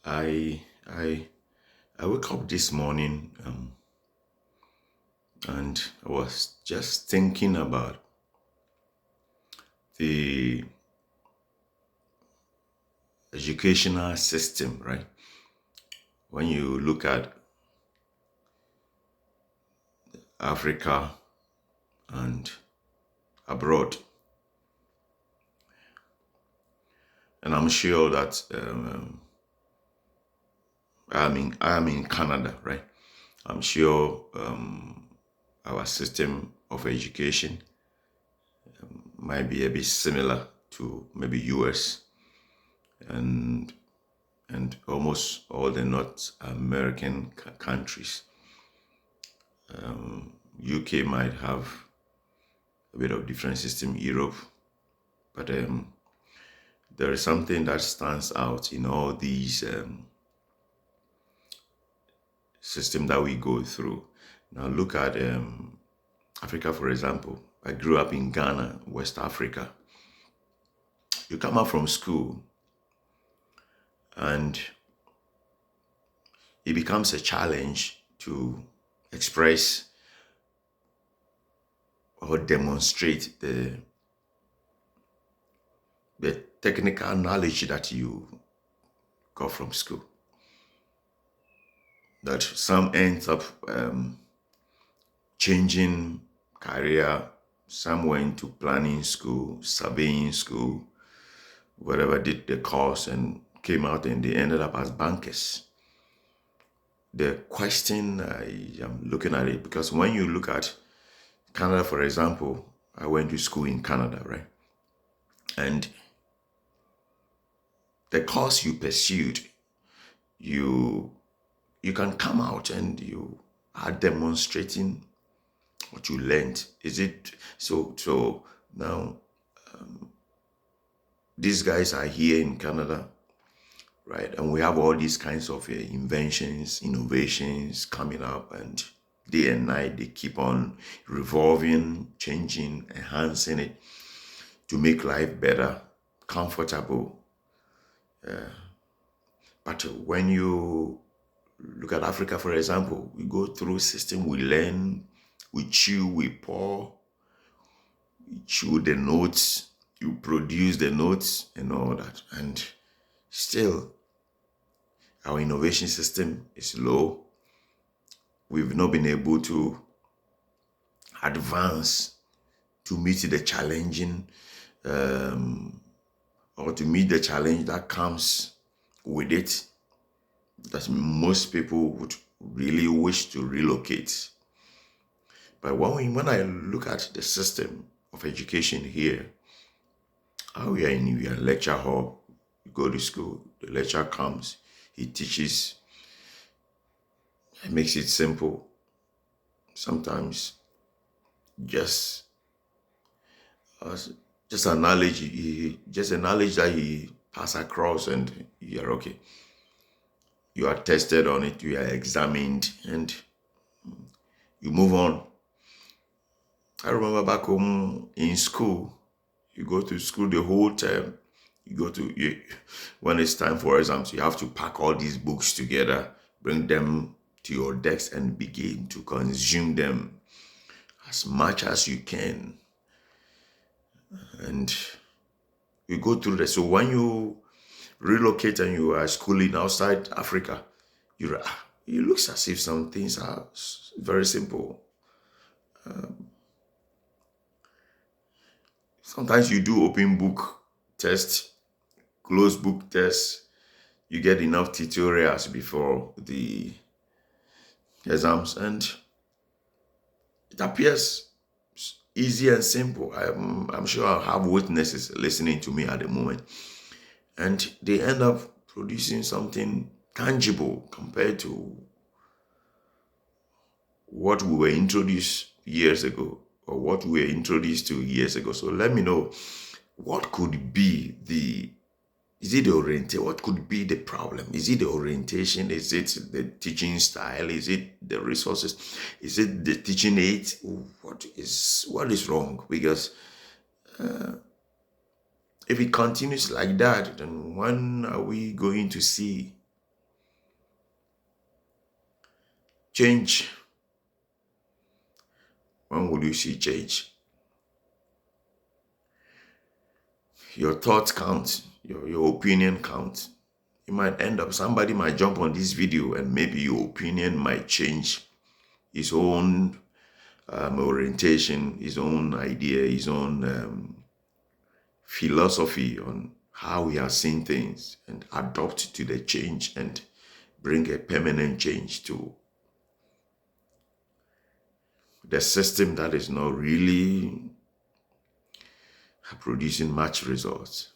I I I woke up this morning and I was just thinking about the educational system, right? When you look at Africa and abroad, and I'm sure that I'm in Canada, right? I'm sure our system of education might be a bit similar to maybe US and and almost all the North American countries. UK might have a bit of different system, Europe, but there is something that stands out in all these systems that we go through. Now look at Africa, for example. I grew up in Ghana, West Africa. You come out from school and it becomes a challenge to express or demonstrate the technical knowledge that you got from school. That some ends up changing career, some went to planning school, surveying school, whatever did the course and came out and they ended up as bankers. The question I am looking at it, because when you look at Canada, for example, I went to school in Canada, right? And the course you pursued, you you can come out and you are demonstrating what you learned. Is it so now these guys are here in Canada, right? And we have all these kinds of inventions, innovations coming up, and day and night they keep on revolving, changing, enhancing it to make life better, comfortable. But when you look at Africa, for example, we go through system, we learn, we chew, we pour, we chew the notes, you produce the notes and all that. And still, our innovation system is low. We've not been able to advance to meet the challenging or to meet the challenge that comes with it, that most people would really wish to relocate. But when I look at the system of education here, how we are in a lecture hall, you go to school, the lecturer comes, he teaches, he makes it simple. Sometimes just just a knowledge, just a knowledge that he pass across, and you're okay. You are tested on it, you are examined, and you move on. I remember back home in school, you go to school the whole term. When it's time for exams, you have to pack all these books together, bring them to your desk, and begin to consume them as much as you can. And you go through that. So when you relocate and you are schooling outside Africa, it looks as if some things are very simple. Sometimes you do open book test, closed book test. You get enough tutorials before the exams, and it appears easy and simple. I'm sure I have witnesses listening to me at the moment, and they end up producing something tangible compared to what we were introduced years ago or what we were introduced to years ago. So let me know, what could be is it the orientation? What could be the problem? Is it the orientation? Is it the teaching style? Is it the resources? Is it the teaching aids? What is wrong? Because if it continues like that, then when are we going to see Change. When will you see change? Your thoughts count. Your opinion counts. You might end up, somebody might jump on this video and maybe your opinion might change his own orientation, his own idea, his own philosophy on how we are seeing things, and adopt to the change and bring a permanent change to the system that is not really producing much results.